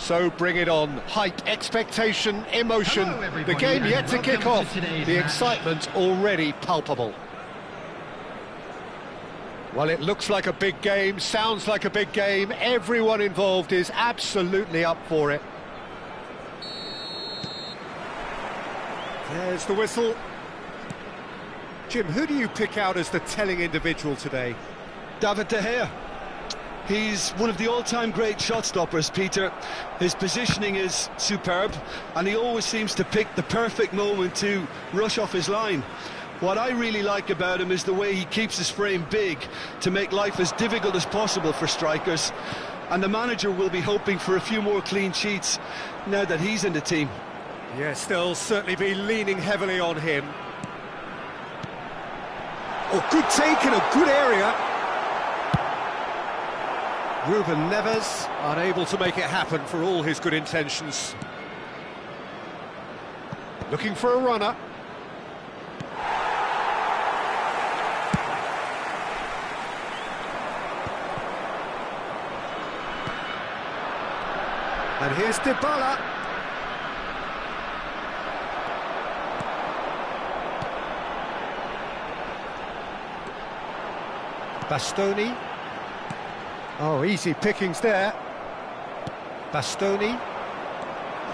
So bring it on. Hype, expectation, emotion. The game yet to kick off. The excitement already palpable. Well, it looks like a big game, sounds like a big game. Everyone involved is absolutely up for it. There's the whistle. Jim, who do you pick out as the telling individual today? David De Gea. He's one of the all-time great shot stoppers, Peter. His positioning is superb, and he always seems to pick the perfect moment to rush off his line. What I really like about him is the way he keeps his frame big to make life as difficult as possible for strikers. And the manager will be hoping for a few more clean sheets now that he's in the team. Yes, they'll certainly be leaning heavily on him. Oh, good take in a good area. Ruben Neves unable to make it happen for all his good intentions. Looking for a runner. And here's Dybala. Bastoni. Oh, easy pickings there. Bastoni.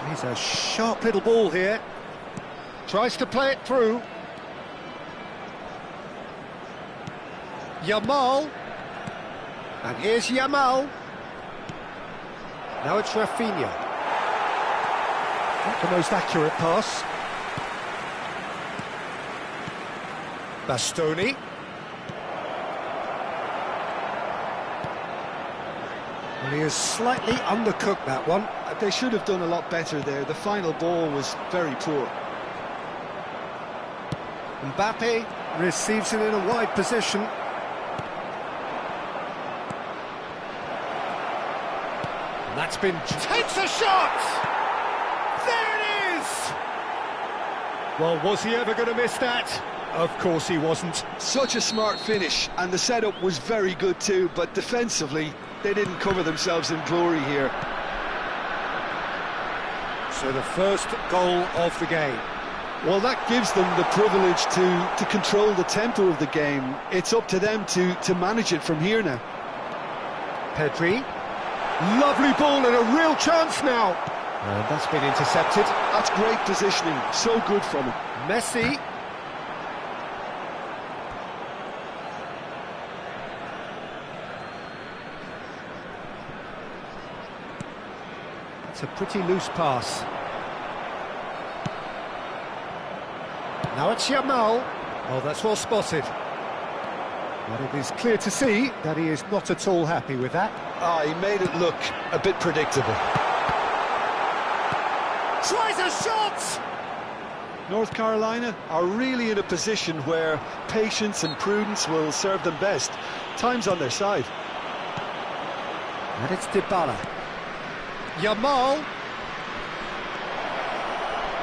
He's a sharp little ball here. Tries to play it through. Yamal. And here's Yamal. Now it's Rafinha. Not the most accurate pass. Bastoni. Well, he has slightly undercooked that one. They should have done a lot better there. The final ball was very poor. Mbappe receives it in a wide position. And that's been... Takes a shot! There it is! Well, was he ever going to miss that? Of course he wasn't. Such a smart finish, and the setup was very good too, but defensively, they didn't cover themselves in glory here. So the first goal of the game. Well, that gives them the privilege to control the tempo of the game. It's up to them to manage it from here now. Pedri. Lovely ball and a real chance now. And that's been intercepted. That's great positioning, so good from him. Messi. It's a pretty loose pass. Now it's Yamal. Oh, that's well spotted. But it is clear to see that he is not at all happy with that. He made it look a bit predictable. Tries a shot! North Carolina are really in a position where patience and prudence will serve them best. Time's on their side. And it's Dybala. Yamal.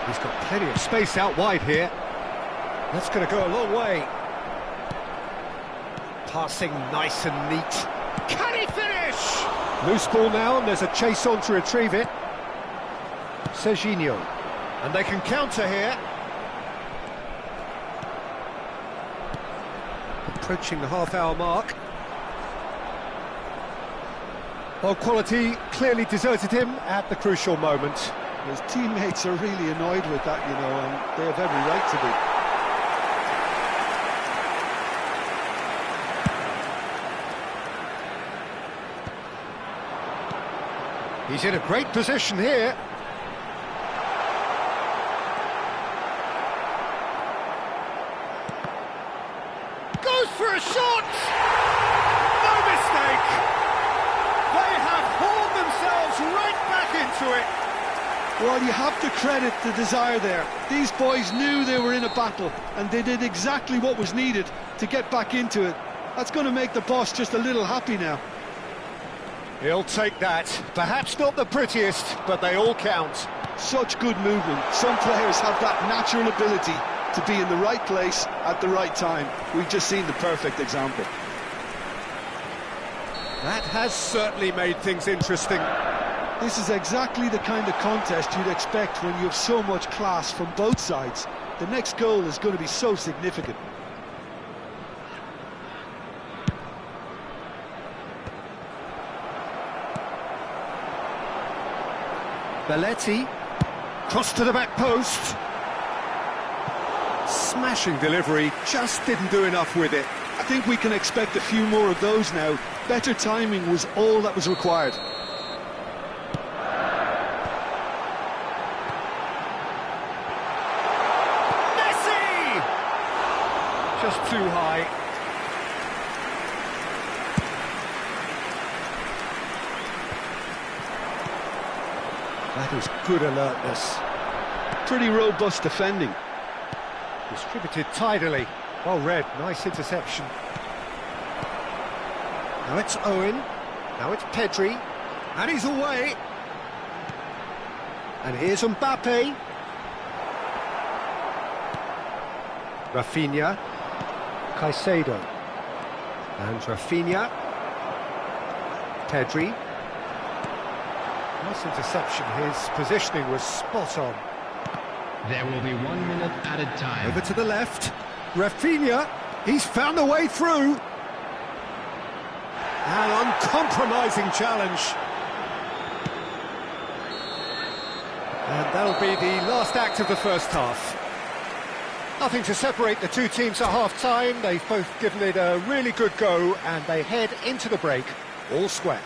He's got plenty of space out wide here. That's going to go a long way. Passing nice and neat. Can he finish? Loose ball now, and there's a chase on to retrieve it. Serginho. And they can counter here. Approaching the half-hour mark. Well, quality clearly deserted him at the crucial moment. His teammates are really annoyed with that, you know, and they have every right to be. He's in a great position here. Goes for a shot! No mistake! They have hauled themselves right back into it. Well, you have to credit the desire there. These boys knew they were in a battle, and they did exactly what was needed to get back into it. That's going to make the boss just a little happy now. He'll take that. Perhaps not the prettiest, but they all count. Such good movement. Some players have that natural ability to be in the right place at the right time. We've just seen the perfect example. That has certainly made things interesting. This is exactly the kind of contest you'd expect when you have so much class from both sides. The next goal is going to be so significant. Belletti, cross to the back post. Smashing delivery, just didn't do enough with it. I think we can expect a few more of those now. Better timing was all that was required. Messi! Just too high. That is good alertness. Pretty robust defending. Distributed tidily. Well read, nice interception. Now it's Owen. Now it's Pedri. And he's away. And here's Mbappe. Rafinha. Caicedo. And Rafinha. Pedri. Nice interception. His positioning was spot on. There will be 1 minute added time. Over to the left. Rafinha. He's found a way through. An uncompromising challenge. And that'll be the last act of the first half. Nothing to separate the two teams at half-time. They've both given it a really good go, and they head into the break all square.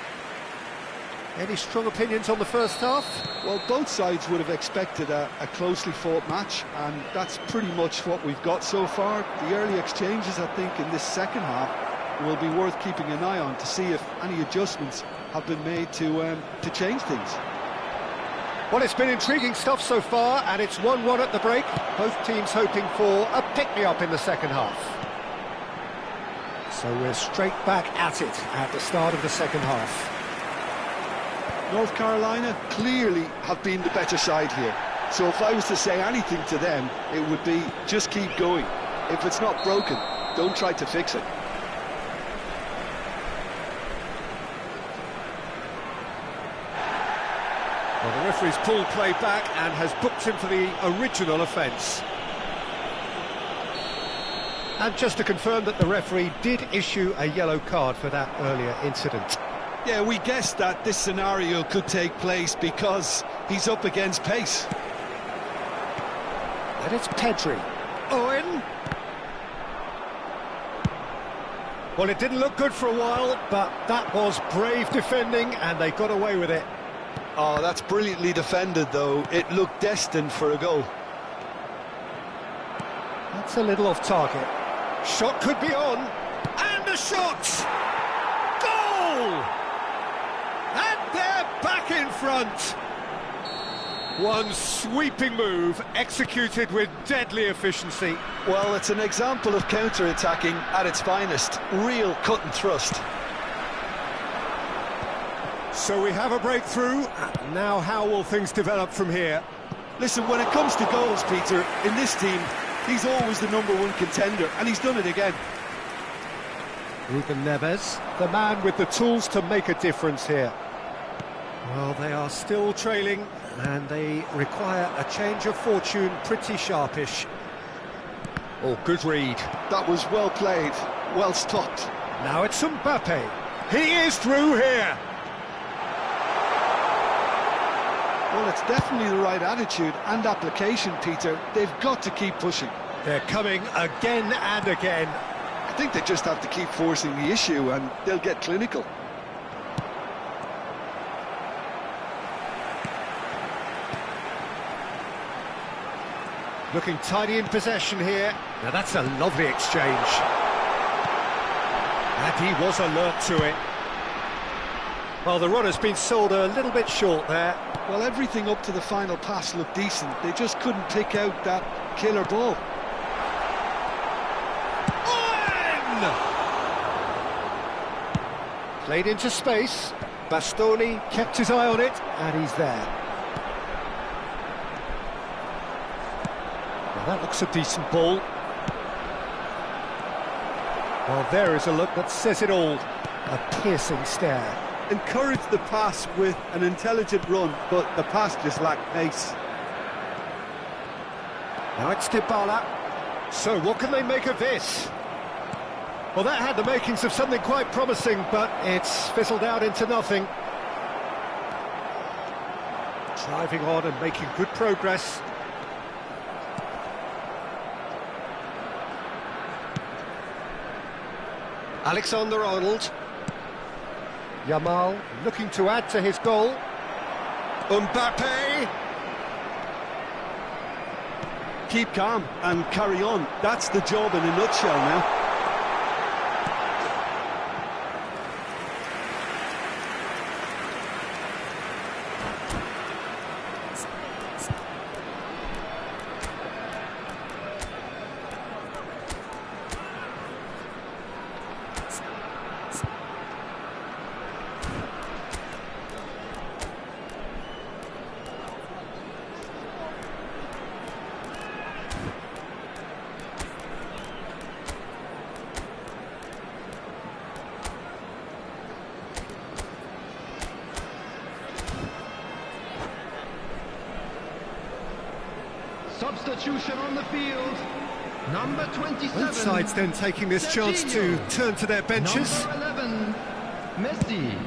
Any strong opinions on the first half? Well, both sides would have expected a closely fought match, and that's pretty much what we've got so far. The early exchanges, I think, in this second half will be worth keeping an eye on to see if any adjustments have been made to change things. Well, it's been intriguing stuff so far, and it's 1-1 at the break. Both teams hoping for a pick-me-up in the second half. So we're straight back at it at the start of the second half. North Carolina clearly have been the better side here. So if I was to say anything to them, it would be just keep going. If it's not broken, don't try to fix it. Well, the referee's pulled play back and has booked him for the original offence. And just to confirm that the referee did issue a yellow card for that earlier incident. Yeah, we guessed that this scenario could take place because he's up against pace. And it's Pedri. Owen. Well, it didn't look good for a while, but that was brave defending, and they got away with it. Oh, that's brilliantly defended, though. It looked destined for a goal. That's a little off target. Shot could be on. And a shot! Goal! And they're back in front. One sweeping move, executed with deadly efficiency. Well, it's an example of counter-attacking at its finest. Real cut and thrust. So we have a breakthrough. Now how will things develop from here? Listen, when it comes to goals, Peter, in this team, he's always the #1 contender, and he's done it again. Ruben Neves, the man with the tools to make a difference here. Well, they are still trailing, and they require a change of fortune, pretty sharpish. Oh, good read. That was well played, well stopped. Now it's Mbappe. He is through here. Well, it's definitely the right attitude and application, Peter. They've got to keep pushing. They're coming again and again. I think they just have to keep forcing the issue and they'll get clinical. Looking tidy in possession here. Now that's a lovely exchange. And he was alert to it. Well, the run has been sold a little bit short there. Well, everything up to the final pass looked decent. They just couldn't pick out that killer ball. Owen! Played into space. Bastoni kept his eye on it, and he's there. Well, that looks a decent ball. Well, there is a look that says it all. A piercing stare. encouraged the pass with an intelligent run, but the pass just lacked pace. Now it's Dybala. So what can they make of this? Well, that had the makings of something quite promising, but it's fizzled out into nothing. Driving on and making good progress. Alexander-Arnold. Yamal looking to add to his goal. Mbappe. Keep calm and carry on. That's the job in a nutshell now. Substitution on the field. Number 27. Both sides then taking this chance to turn to their benches. Number 11, Messi.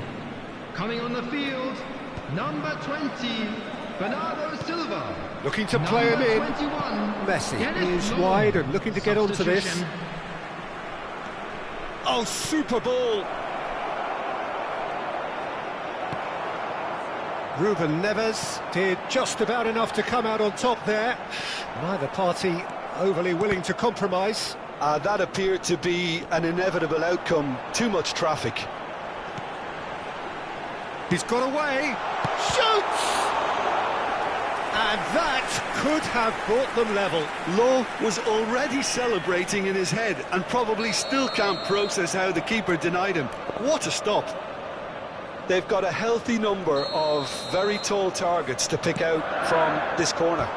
Coming on the field, number 20, Bernardo Silva. Looking to play him in. 21, Messi is Long. wide and looking to get onto this. Substitution. Oh, super ball! Ruben Neves did just about enough to come out on top there. Neither party overly willing to compromise. That appeared to be an inevitable outcome. Too much traffic. He's got away. Shoots! And that could have brought them level. Lowe was already celebrating in his head and probably still can't process how the keeper denied him. What a stop. They've got a healthy number of very tall targets to pick out from this corner.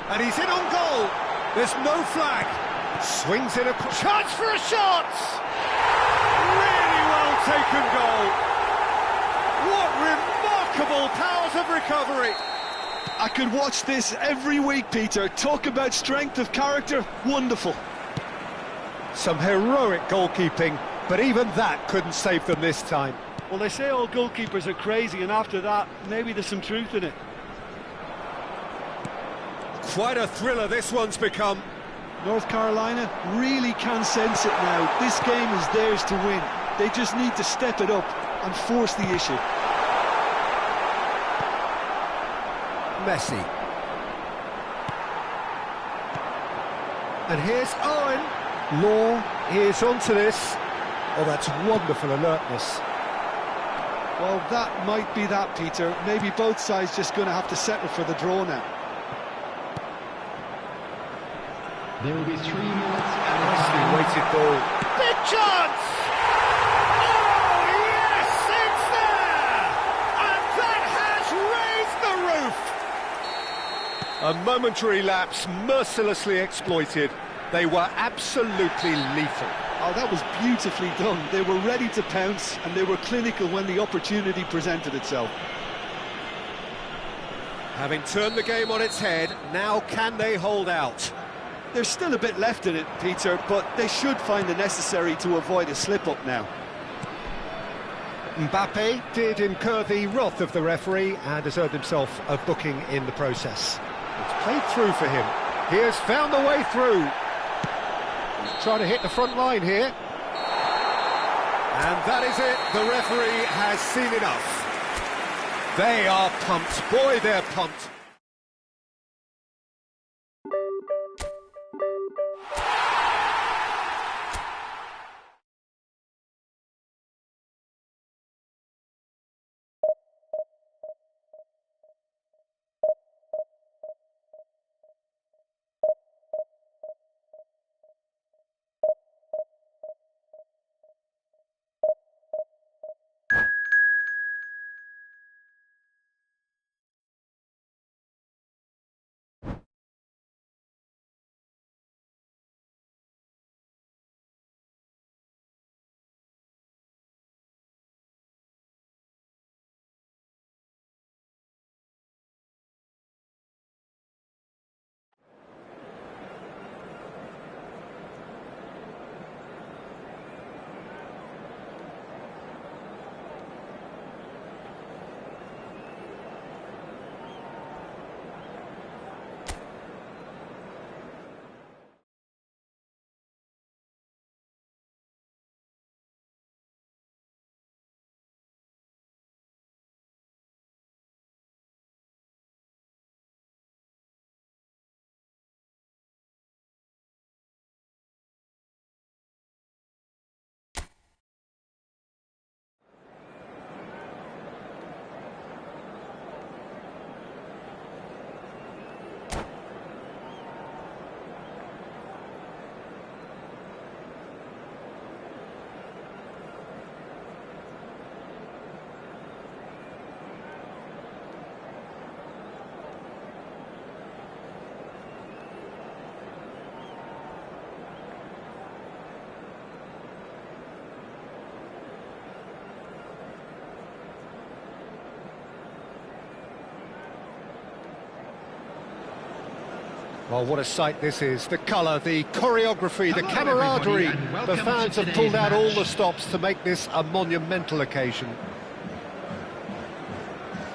And he's in on goal. There's no flag. Swings in a chance for a shot. Really well taken goal. What remarkable powers of recovery. I could watch this every week, Peter. Talk about strength of character. Wonderful. Some heroic goalkeeping, but even that couldn't save them this time. Well, they say all goalkeepers are crazy, and after that, maybe there's some truth in it. Quite a thriller this one's become. North Carolina really can sense it now. This game is theirs to win. They just need to step it up and force the issue. Messi. And here's Owen. Law is onto this. Oh, that's wonderful alertness. Well, that might be that, Peter. Maybe both sides just going to have to settle for the draw now. There will be 3 minutes added Nicely time. weighted ball. Big chance! Oh, yes, it's there! And that has raised the roof! A momentary lapse mercilessly exploited. They were absolutely lethal. Oh, that was beautifully done. They were ready to pounce, and they were clinical when the opportunity presented itself. Having turned the game on its head, now can they hold out? There's still a bit left in it, Peter, but they should find the necessary to avoid a slip-up now. Mbappe did incur the wrath of the referee and has earned himself a booking in the process. It's played through for him. He has found the way through. He's trying to hit the front line here. And that is it. The referee has seen enough. They are pumped. Boy, they're pumped. Well, what a sight this is. The colour, the choreography, the Hello, everybody, camaraderie. and The welcome fans to have pulled today's out all match. the stops to make this a monumental occasion.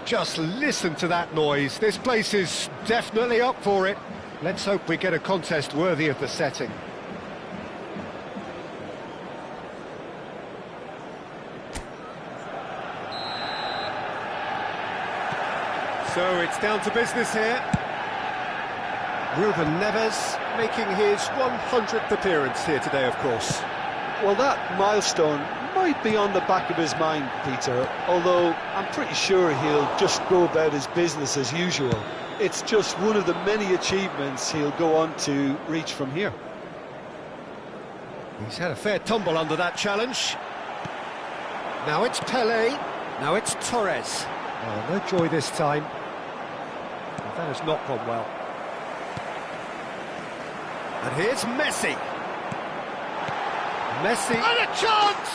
Just listen to that noise. This place is definitely up for it. Let's hope we get a contest worthy of the setting. So it's down to business here. Ruben Neves making his 100th appearance here today, of course. Well, that milestone might be on the back of his mind, Peter, although I'm pretty sure he'll just go about his business as usual. It's just one of the many achievements he'll go on to reach from here. He's had a fair tumble under that challenge. Now it's Pelé. Now it's Torres. Oh, no joy this time. Well, that has not gone well. And here's Messi. Messi. And a chance!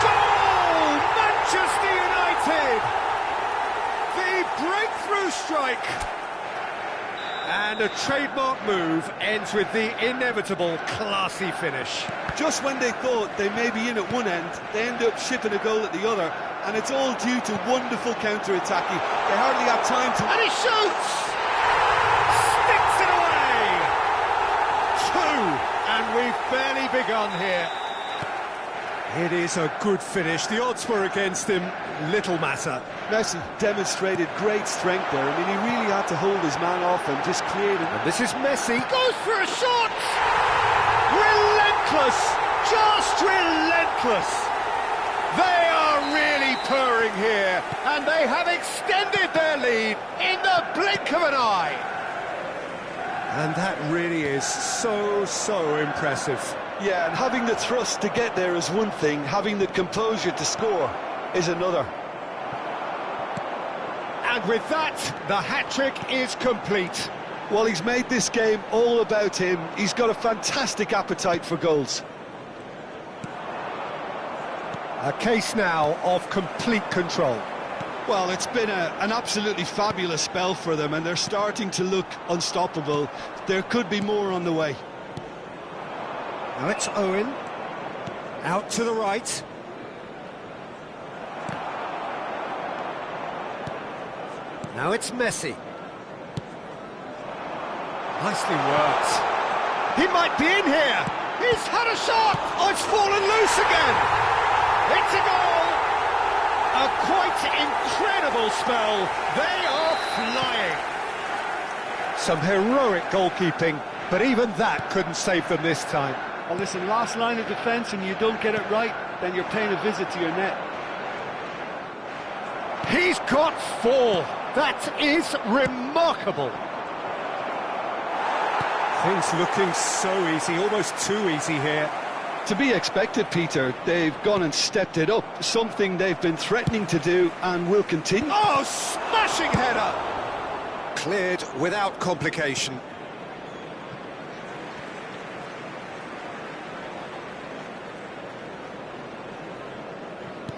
Goal! Manchester United! The breakthrough strike! And a trademark move ends with the inevitable classy finish. Just when they thought they may be in at one end, they end up shipping a goal at the other, and it's all due to wonderful counter-attacking. They hardly have time to... And he shoots! Sticks it away! Two! And we've barely begun here. It is a good finish. The odds were against him. Little matter. Messi demonstrated great strength there. I mean, he really had to hold his man off and just create it. And this is Messi. Goes for a shot! Relentless! Just relentless! They are really purring here, and they have extended their lead in the blink of an eye. And that really is so impressive. Yeah, and having the thrust to get there is one thing, having the composure to score is another. And with that, the hat-trick is complete. Well, he's made this game all about him. He's got a fantastic appetite for goals. A case now of complete control. Well, it's been an absolutely fabulous spell for them, and they're starting to look unstoppable. There could be more on the way. Now it's Owen. Out to the right. Now it's Messi. Nicely worked. He might be in here. He's had a shot. Oh, it's fallen loose again. It's a goal. A quite incredible spell. They are flying. Some heroic goalkeeping, but even that couldn't save them this time. Well, listen, last line of defence and you don't get it right, then you're paying a visit to your net. He's got four. That is remarkable. Things looking so easy, almost too easy here. To be expected, Peter. They've gone and stepped it up, something they've been threatening to do and will continue. Oh, smashing header! Cleared without complication.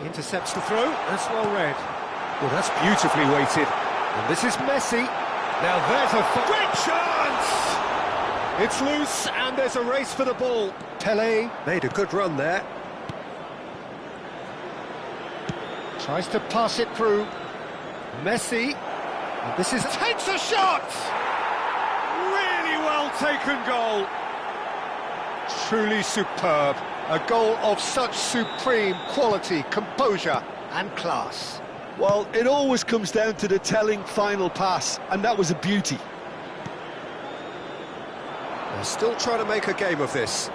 Intercepts the throw, that's well read. Well, that's beautifully weighted. And this is Messi. Now there's a great chance! It's loose, and there's a race for the ball. Pelé made a good run there. Tries to pass it through. Messi. And this is... Takes a shot! Really well taken goal. Truly superb. A goal of such supreme quality, composure and class. Well, it always comes down to the telling final pass, and that was a beauty. They're still trying to make a game of this.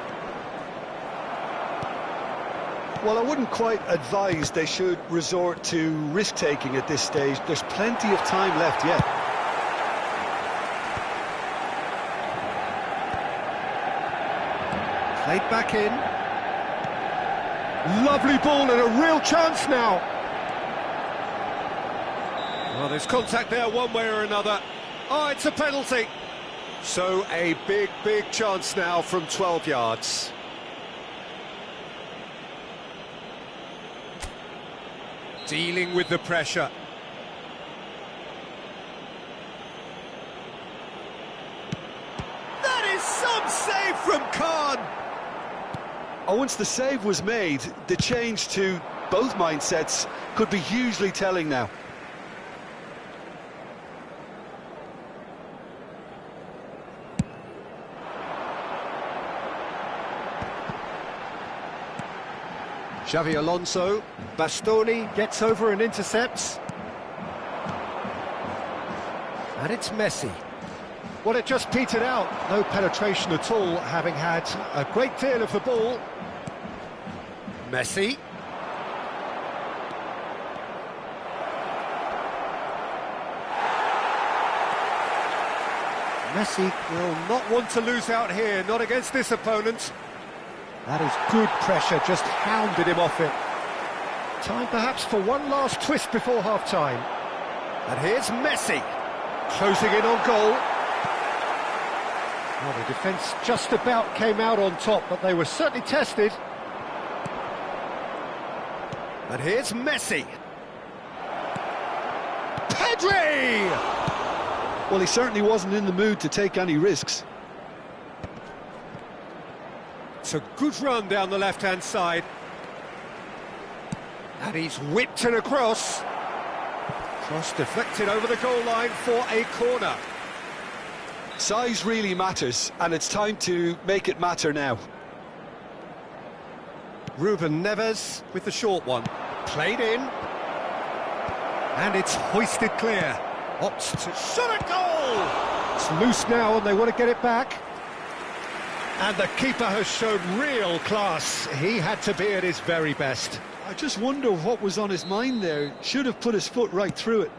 Well, I wouldn't quite advise they should resort to risk-taking at this stage. There's plenty of time left yet. Played back in. Lovely ball and a real chance now. Well, there's contact there one way or another. Oh, it's a penalty. So a big chance now from 12 yards. Dealing with the pressure. And once the save was made, the change to both mindsets could be hugely telling now. Xavi Alonso, Bastoni gets over and intercepts. And it's Messi. Well, it just petered out. No penetration at all, having had a great deal of the ball. Messi. Messi will not want to lose out here, not against this opponent. That is good pressure, just hounded him off it. Time perhaps for one last twist before half-time. And here's Messi, closing in on goal. Well, the defence just about came out on top, but they were certainly tested. And here's Messi. Pedri! Well, he certainly wasn't in the mood to take any risks. It's a good run down the left-hand side. And he's whipped it across. Cross deflected over the goal line for a corner. Size really matters, and it's time to make it matter now. Ruben Neves with the short one. Played in. And it's hoisted clear. Opts to shot a goal! It's loose now and they want to get it back. And the keeper has shown real class. He had to be at his very best. I just wonder what was on his mind there. Should have put his foot right through it.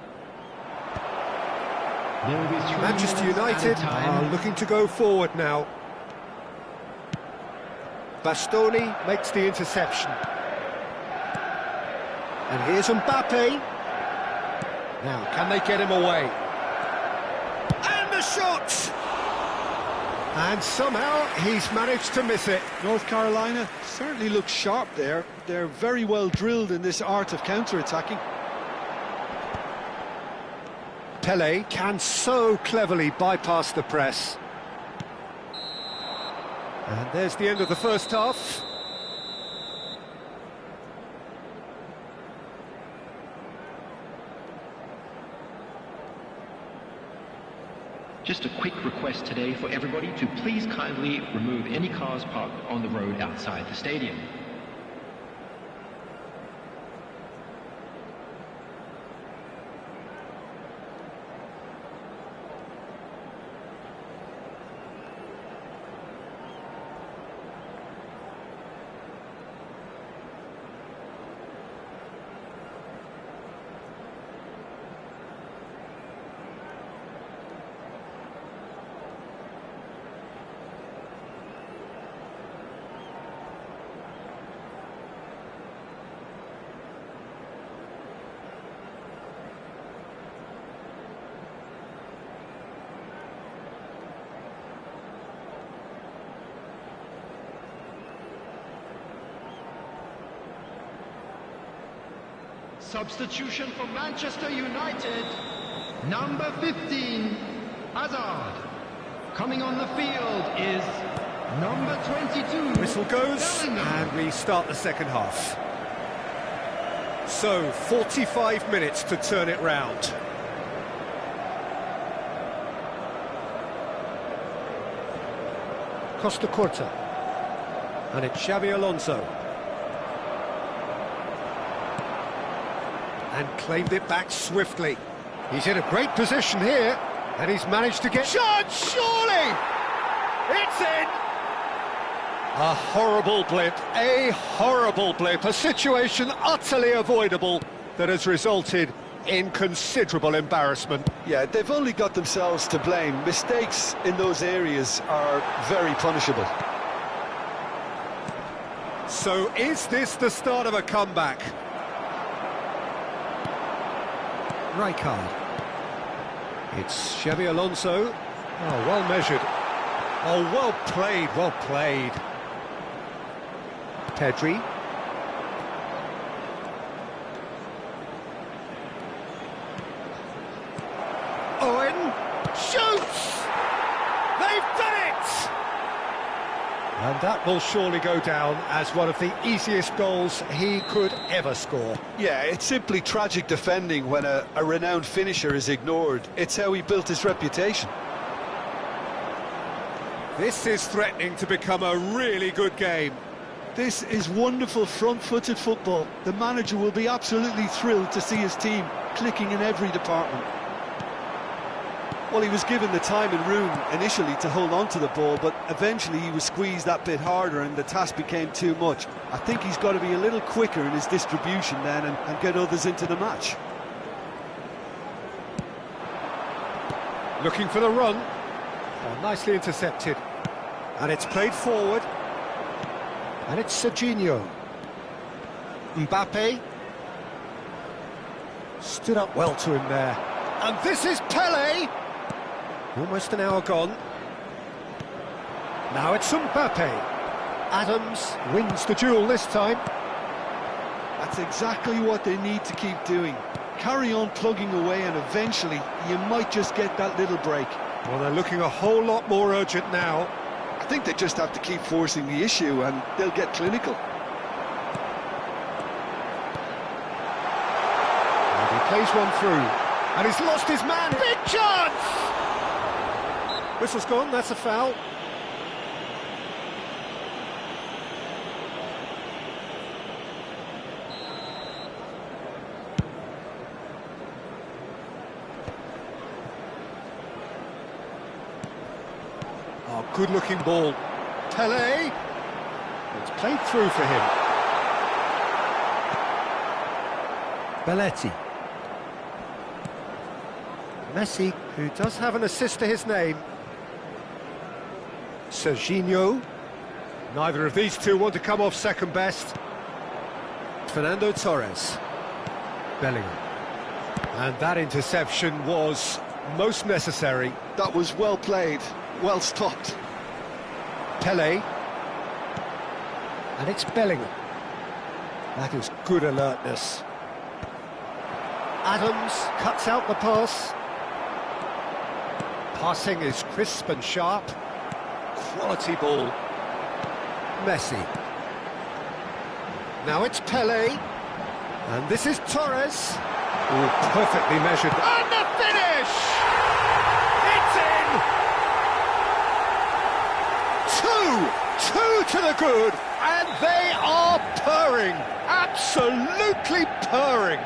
Manchester United are looking to go forward now. Bastoni makes the interception. And here's Mbappe. Now, can they get him away? And the shot! And somehow he's managed to miss it. North Carolina certainly looks sharp there. They're very well drilled in this art of counter-attacking. Pele can so cleverly bypass the press. And there's the end of the first half. Just a quick request today for everybody to please kindly remove any cars parked on the road outside the stadium. Substitution for Manchester United, number 15, Hazard. Coming on the field is number 22. Whistle goes, and we start the second half. So, 45 minutes to turn it round. Costa Curta. And it's Xavi Alonso. And claimed it back swiftly. He's in a great position here, and he's managed to get... Shot, surely! It's in! A horrible blip, a situation utterly avoidable that has resulted in considerable embarrassment. Yeah, they've only got themselves to blame. Mistakes in those areas are very punishable. So is this the start of a comeback? Rijkaard. It's Xavi Alonso. Oh, well measured. Oh, well played, well played. Pedri. Owen shoots! They've done it! And that will surely go down as one of the easiest goals he could ever score. Yeah, it's simply tragic defending when a renowned finisher is ignored. It's how he built his reputation. This is threatening to become a really good game. This is wonderful front-footed football. The manager will be absolutely thrilled to see his team clicking in every department. Well, he was given the time and room initially to hold on to the ball, but eventually he was squeezed that bit harder and the task became too much. I think he's got to be a little quicker in his distribution then and get others into the match. Looking for the run. Oh, nicely intercepted. And it's played forward. And it's Serginho. Mbappe. Stood up well to him there. And this is Pele. Almost an hour gone. Now it's Mbappe. Adams wins the duel this time. That's exactly what they need to keep doing. Carry on plugging away and eventually you might just get that little break. Well, they're looking a whole lot more urgent now. I think they just have to keep forcing the issue and they'll get clinical. And he plays one through. And he's lost his man. Big chance! Whistle's gone, that's a foul. Oh, good-looking ball. Pele. It's played through for him. Belletti. Messi, who does have an assist to his name. Serginho. Neither of these two want to come off second best. Fernando Torres. Bellingham. And that interception was most necessary. That was well played, well stopped. Pele. And it's Bellingham. That is good alertness. Adams cuts out the pass. Passing is crisp and sharp. Quality ball. Messi. Now it's Pele. And this is Torres. Oh, perfectly measured. And the finish! It's in! Two to the good. And they are purring. Absolutely purring.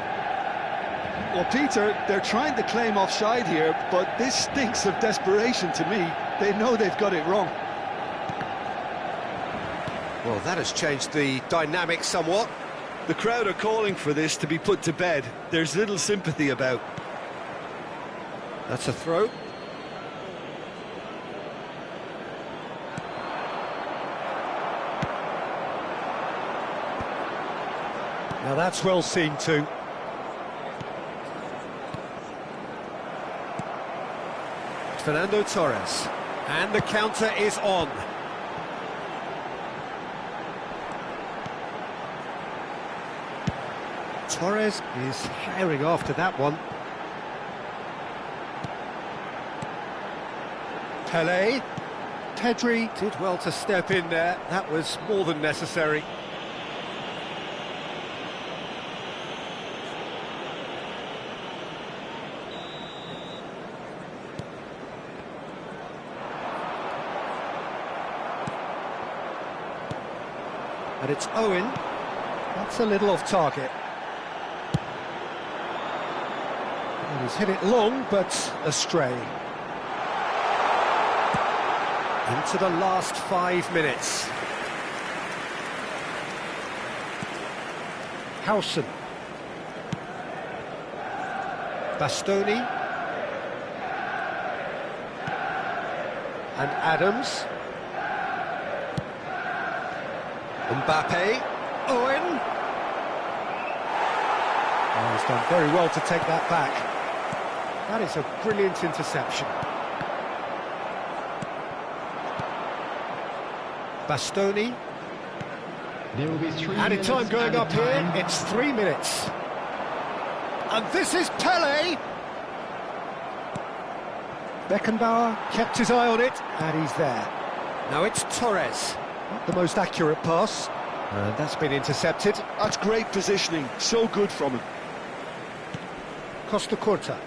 Well, Peter, they're trying to claim offside here, but this stinks of desperation to me. They know they've got it wrong. Well, that has changed the dynamic somewhat. The crowd are calling for this to be put to bed. There's little sympathy about. That's a throw. Now that's well seen too. Fernando Torres. And the counter is on. Torres is herring after that one. Pele. Pedri did well to step in there. That was more than necessary. And it's Owen. That's a little off target. And he's hit it long, but astray. Into the last 5 minutes. Howson. Bastoni. And Adams. Mbappe. Owen. Oh, he's done very well to take that back. That is a brilliant interception. Bastoni. There will be 3 Added time going up here. It's 3 minutes. And this is Pele. Beckenbauer kept his eye on it, and he's there. Now it's Torres. Not the most accurate pass. That's been intercepted. That's great positioning, so good from him. Costa Curta.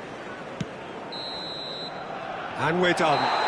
And we're done.